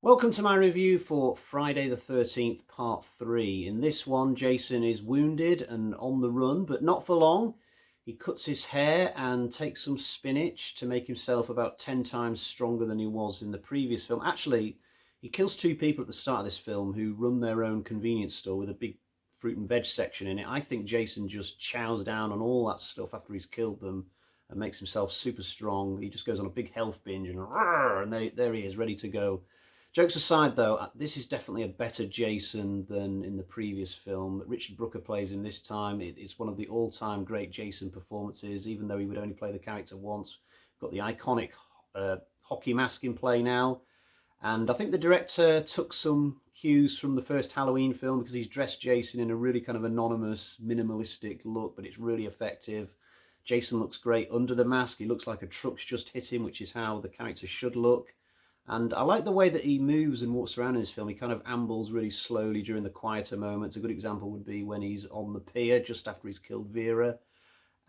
Welcome to my review for Friday the 13th Part 3. In this one, Jason is wounded and on the run, but not for long. He cuts his hair and takes some spinach to make himself about 10 times stronger than he was in the previous film. Actually, he kills two people at the start of this film who run their own convenience store with a big fruit and veg section in it. I think Jason just chows down on all that stuff after he's killed them and makes himself super strong. He just goes on a big health binge and there he is, ready to go. Jokes aside, though, this is definitely a better Jason than in the previous film that Richard Brooker plays in this time. It's one of the all-time great Jason performances, even though he would only play the character once. Got the iconic hockey mask in play now. And I think the director took some cues from the first Halloween film because he's dressed Jason in a really kind of anonymous, minimalistic look, but it's really effective. Jason looks great under the mask. He looks like a truck's just hit him, which is how the character should look. And I like the way that he moves and walks around in this film. He kind of ambles really slowly during the quieter moments. A good example would be when he's on the pier just after he's killed Vera.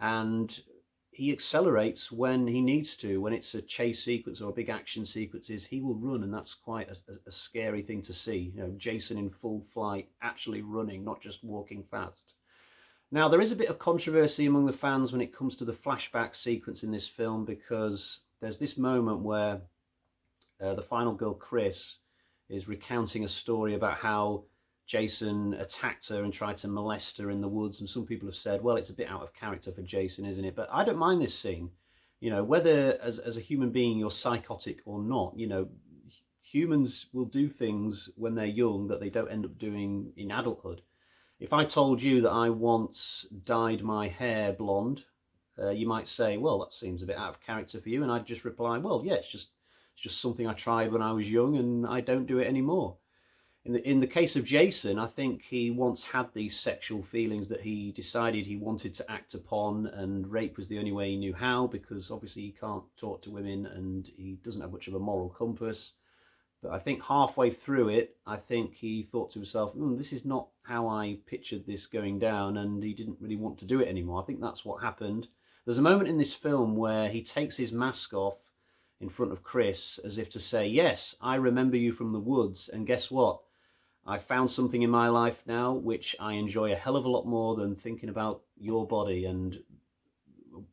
And he accelerates when he needs to. When it's a chase sequence or a big action sequences, he will run, and that's quite a scary thing to see. You know, Jason in full flight, actually running, not just walking fast. Now, there is a bit of controversy among the fans when it comes to the flashback sequence in this film, because there's this moment where the final girl, Chris, is recounting a story about how Jason attacked her and tried to molest her in the woods. And some people have said, well, it's a bit out of character for Jason, isn't it? But I don't mind this scene. You know, whether as a human being you're psychotic or not, you know, humans will do things when they're young that they don't end up doing in adulthood. If I told you that I once dyed my hair blonde, you might say, well, that seems a bit out of character for you. And I'd just reply, well, yeah, it's just something I tried when I was young and I don't do it anymore. In the case of Jason, I think he once had these sexual feelings that he decided he wanted to act upon, and rape was the only way he knew how, because obviously he can't talk to women and he doesn't have much of a moral compass. But I think halfway through it, I think he thought to himself, this is not how I pictured this going down, and he didn't really want to do it anymore. I think that's what happened. There's a moment in this film where he takes his mask off in front of Chris as if to say, yes, I remember you from the woods, and guess what? I found something in my life now which I enjoy a hell of a lot more than thinking about your body and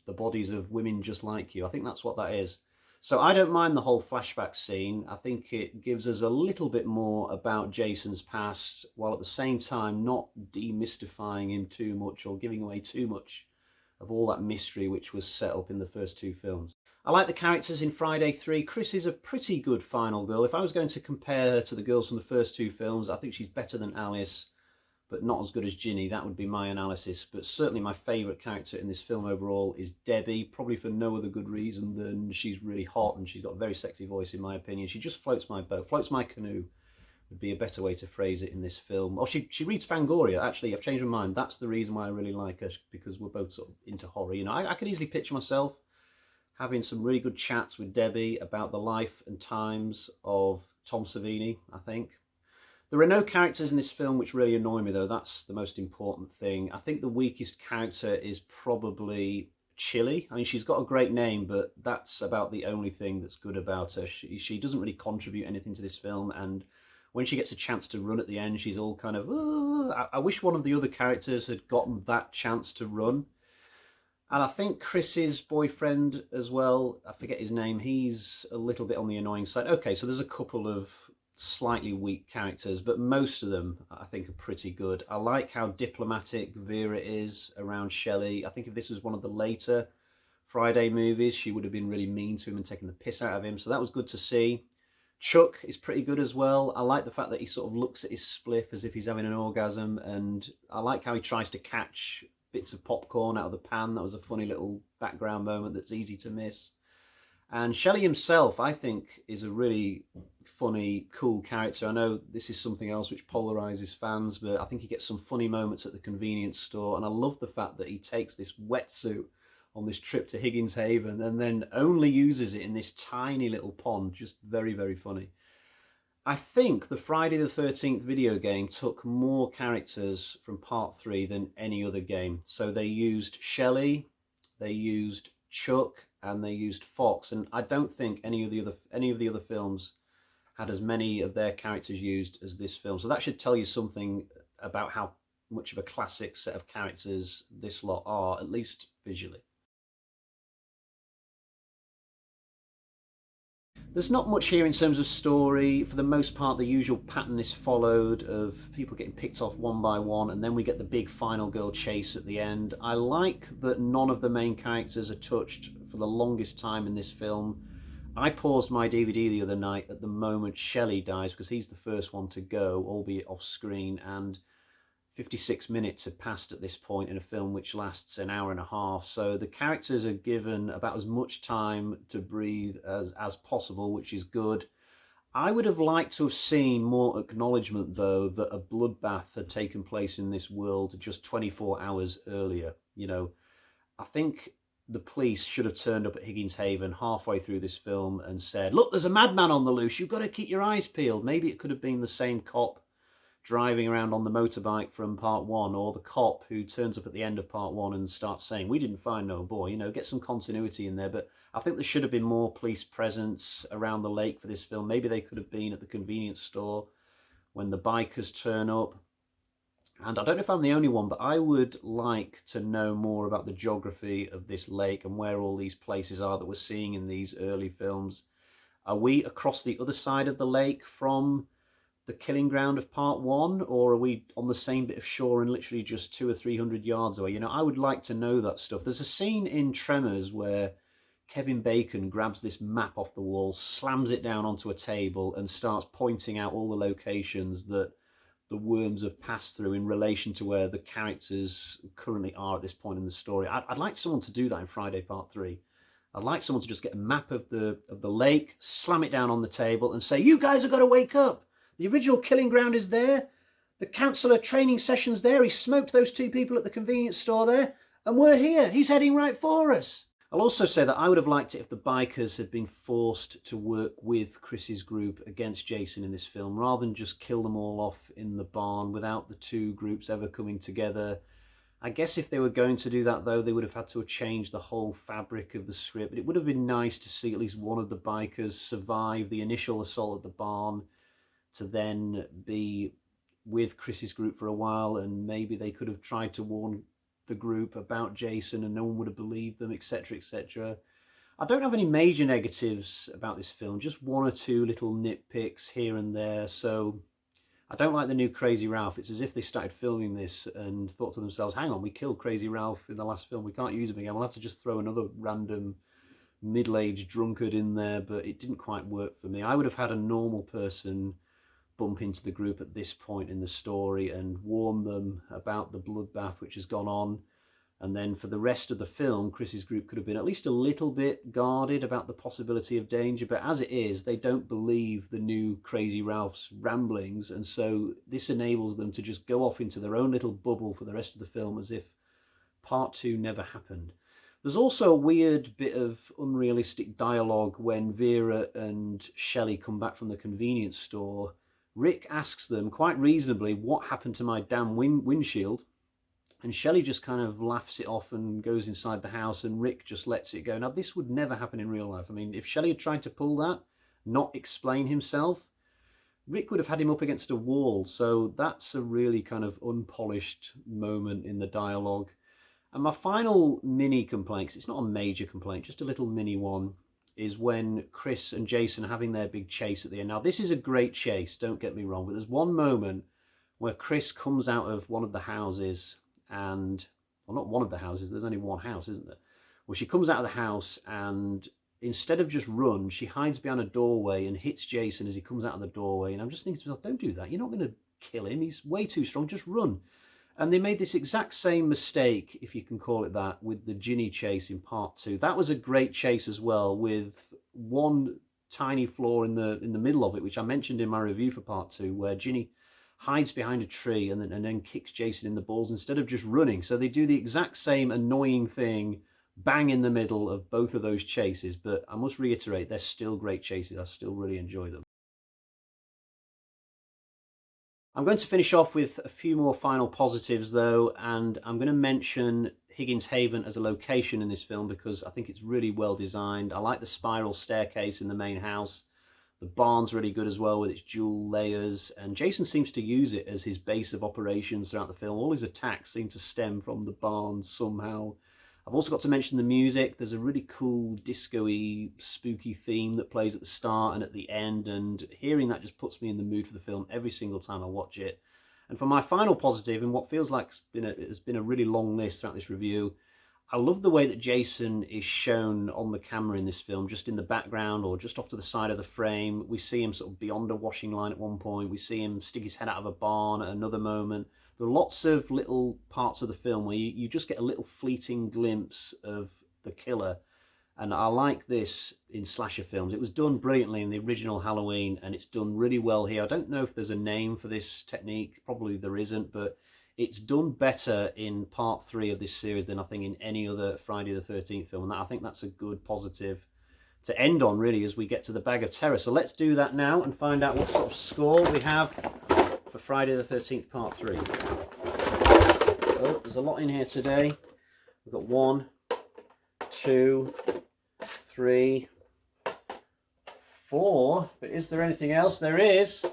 the bodies of women just like you. I think that's what that is. So I don't mind the whole flashback scene. I think it gives us a little bit more about Jason's past, while at the same time not demystifying him too much or giving away too much of all that mystery which was set up in the first two films. I like the characters in Friday 3. Chris is a pretty good final girl. If I was going to compare her to the girls from the first two films, I think she's better than Alice, but not as good as Ginny. That would be my analysis. But certainly my favourite character in this film overall is Debbie, probably for no other good reason than she's really hot and she's got a very sexy voice, in my opinion. She just floats my boat, floats my canoe, would be a better way to phrase it in this film. Oh, she reads Fangoria. Actually, I've changed my mind. That's the reason why I really like her, because we're both sort of into horror. You know, I could easily picture myself having some really good chats with Debbie about the life and times of Tom Savini, I think. There are no characters in this film which really annoy me, though. That's the most important thing. I think the weakest character is probably Chili. I mean, she's got a great name, but that's about the only thing that's good about her. She doesn't really contribute anything to this film, and when she gets a chance to run at the end, she's all kind of, I wish one of the other characters had gotten that chance to run. And I think Chris's boyfriend as well, I forget his name, he's a little bit on the annoying side. Okay, so there's a couple of slightly weak characters, but most of them I think are pretty good. I like how diplomatic Vera is around Shelley. I think if this was one of the later Friday movies, she would have been really mean to him and taken the piss out of him, so that was good to see. Chuck is pretty good as well. I like the fact that he sort of looks at his spliff as if he's having an orgasm, and I like how he tries to catch bits of popcorn out of the pan. That was a funny little background moment that's easy to miss. And Shelley himself, I think, is a really funny, cool character. I know this is something else which polarizes fans, but I think he gets some funny moments at the convenience store. And I love the fact that he takes this wetsuit on this trip to Higgins Haven and then only uses it in this tiny little pond. Just very, very funny. I think the Friday the 13th video game took more characters from part 3 than any other game. So they used Shelley, they used Chuck and they used Fox, and I don't think any of the other films had as many of their characters used as this film. So that should tell you something about how much of a classic set of characters this lot are, at least visually. There's not much here in terms of story. For the most part, the usual pattern is followed of people getting picked off one by one, and then we get the big final girl chase at the end. I like that none of the main characters are touched for the longest time in this film. I paused my DVD the other night at the moment Shelley dies, because he's the first one to go, albeit off screen, and 56 minutes have passed at this point in a film which lasts an hour and a half. So the characters are given about as much time to breathe as possible, which is good. I would have liked to have seen more acknowledgement, though, that a bloodbath had taken place in this world just 24 hours earlier. You know, I think the police should have turned up at Higgins Haven halfway through this film and said, look, there's a madman on the loose, you've got to keep your eyes peeled. Maybe it could have been the same cop driving around on the motorbike from part one, or the cop who turns up at the end of part one and starts saying, we didn't find no boy. You know, get some continuity in there. But I think there should have been more police presence around the lake for this film. Maybe they could have been at the convenience store when the bikers turn up. And I don't know if I'm the only one, but I would like to know more about the geography of this lake and where all these places are that we're seeing in these early films. Are we across the other side of the lake from the killing ground of part one, or are we on the same bit of shore and literally just 200 or 300 yards away? You know, I would like to know that stuff. There's a scene in Tremors where Kevin Bacon grabs this map off the wall, slams it down onto a table, and starts pointing out all the locations that the worms have passed through in relation to where the characters currently are at this point in the story. I'd like someone to do that in Friday Part 3. I'd like someone to just get a map of the lake, slam it down on the table, and say, you guys have got to wake up. The original killing ground is there. The counsellor training session's there. He smoked those two people at the convenience store there. And we're here. He's heading right for us. I'll also say that I would have liked it if the bikers had been forced to work with Chris's group against Jason in this film, rather than just kill them all off in the barn without the two groups ever coming together. I guess if they were going to do that, though, they would have had to have changed the whole fabric of the script. But it would have been nice to see at least one of the bikers survive the initial assault at the barn, to then be with Chris's group for a while, and maybe they could have tried to warn the group about Jason and no one would have believed them, etc., etc. I don't have any major negatives about this film, just one or two little nitpicks here and there. So I don't like the new Crazy Ralph. It's as if they started filming this and thought to themselves, hang on, we killed Crazy Ralph in the last film, we can't use him again, we'll have to just throw another random middle-aged drunkard in there. But it didn't quite work for me. I would have had a normal person bump into the group at this point in the story and warn them about the bloodbath which has gone on. And then for the rest of the film, Chris's group could have been at least a little bit guarded about the possibility of danger. But as it is, they don't believe the new Crazy Ralph's ramblings. And so this enables them to just go off into their own little bubble for the rest of the film as if part two never happened. There's also a weird bit of unrealistic dialogue when Vera and Shelley come back from the convenience store. Rick asks them quite reasonably, what happened to my damn windshield? And Shelley just kind of laughs it off and goes inside the house, and Rick just lets it go. Now, this would never happen in real life. I mean, if Shelley had tried to pull that, not explain himself, Rick would have had him up against a wall. So that's a really kind of unpolished moment in the dialogue. And my final mini complaint, 'cause it's not a major complaint, just a little mini one, is when Chris and Jason are having their big chase at the end. Now, this is a great chase, don't get me wrong, but there's one moment where Chris comes out of one of the houses and, well, not one of the houses, there's only one house, isn't there? Well, she comes out of the house and instead of just run, she hides behind a doorway and hits Jason as he comes out of the doorway. And I'm just thinking to myself, don't do that. You're not going to kill him. He's way too strong. Just run. And they made this exact same mistake, if you can call it that, with the Ginny chase in part two. That was a great chase as well, with one tiny flaw in the middle of it, which I mentioned in my review for part two, where Ginny hides behind a tree and then kicks Jason in the balls instead of just running. So they do the exact same annoying thing bang in the middle of both of those chases. But I must reiterate, they're still great chases. I still really enjoy them. I'm going to finish off with a few more final positives, though, and I'm going to mention Higgins Haven as a location in this film because I think it's really well designed. I like the spiral staircase in the main house. The barn's really good as well with its dual layers, and Jason seems to use it as his base of operations throughout the film. All his attacks seem to stem from the barn somehow. I've also got to mention the music. There's a really cool disco-y, spooky theme that plays at the start and at the end, and hearing that just puts me in the mood for the film every single time I watch it. And for my final positive, in what feels like has been a really long list throughout this review, I love the way that Jason is shown on the camera in this film, just in the background or just off to the side of the frame. We see him sort of beyond a washing line at one point. We see him stick his head out of a barn at another moment. There are lots of little parts of the film where you just get a little fleeting glimpse of the killer. And I like this in slasher films. It was done brilliantly in the original Halloween, and it's done really well here. I don't know if there's a name for this technique. Probably there isn't, but it's done better in part 3 of this series than I think in any other Friday the 13th film. And I think that's a good positive to end on, really, as we get to the Bag of Terror. So let's do that now and find out what sort of score we have for Friday the 13th part 3. Oh, there's a lot in here today. We've got 1, 2, 3, 4. But is there anything else? There is.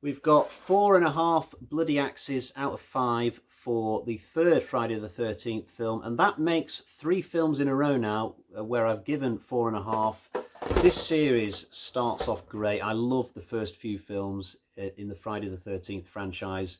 We've got 4.5 bloody axes out of 5 for the third Friday the 13th film, and that makes 3 films in a row now where I've given 4.5. This series starts off great. I love the first few films in the Friday the 13th franchise.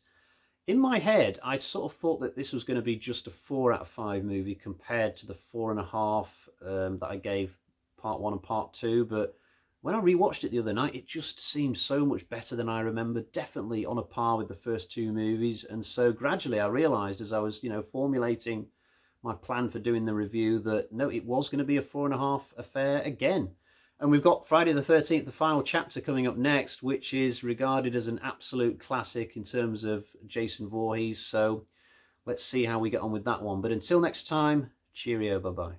In my head, I sort of thought that this was going to be just a 4 out of 5 movie compared to the 4.5 that I gave part 1 and part 2, but when I rewatched it the other night, it just seems so much better than I remember, definitely on a par with the first 2 movies. And so gradually I realised as I was, formulating my plan for doing the review that no, it was going to be a 4.5 affair again. And we've got Friday the 13th, the final chapter, coming up next, which is regarded as an absolute classic in terms of Jason Voorhees. So let's see how we get on with that one. But until next time, cheerio, bye-bye.